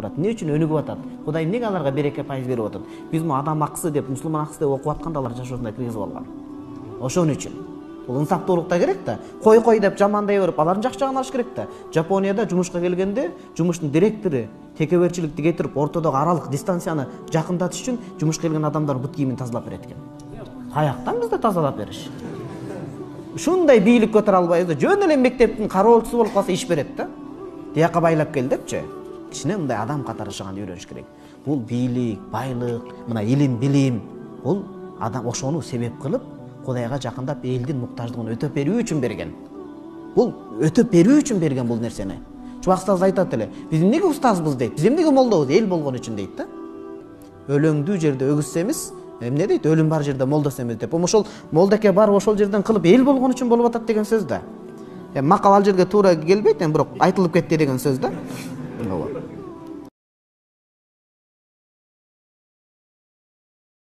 эмне үчүн өнүгүп атат? Кудай эмнеге аларга береке пайыз берип атат? Биз му адам акысы деп, мусулман акысы деп окуп атканда алар жашоосуна киргизип алган. Ошон үчүн. Бул инсаптуулук да керек да. Кой деп жамандай берип, алардын жак жагын алыш керек да. Жапонияда жумушка келгенде, жумуштун директору текеберчиликти кетирип, ортодогу аралык дистанцияны жакындатыш үчүн жумушка келген адамдардын бут кийимин тазалап берет экен. Каяктан бизде тазалап бериш? Ушундай бийлик көтөрө албайбыз да, жөн эле мектептин кароолчусу болуп калса иш берет да. Тияка байлап кел депчи. Кичине мындай адам катары жашаганды үйрөнүш керек. Бул бийлик, байлык, мына илим, билим, бул адам ошону себеп кылып, Кудайга жакындап элдин муктаждыгын өтөп берүү үчүн берген. Бул өтөп берүү үчүн берген бул нерсени. Чубак устаз айтат эле, биз эмнеге устазбыз дейт, биз эмнеге молдобуз, эл болгон үчүн дейт да. Өлөңдүү жерде өгүзсемиз, эмне дейт, өлүм бар жерде молдосемиз деп. Ошол молдеке барып ошол жерден кылып эл болгон үчүн болуп атат деген сөз да. Макал ал жерге туура келбейт, бирок айтылып кетти деген сөз да.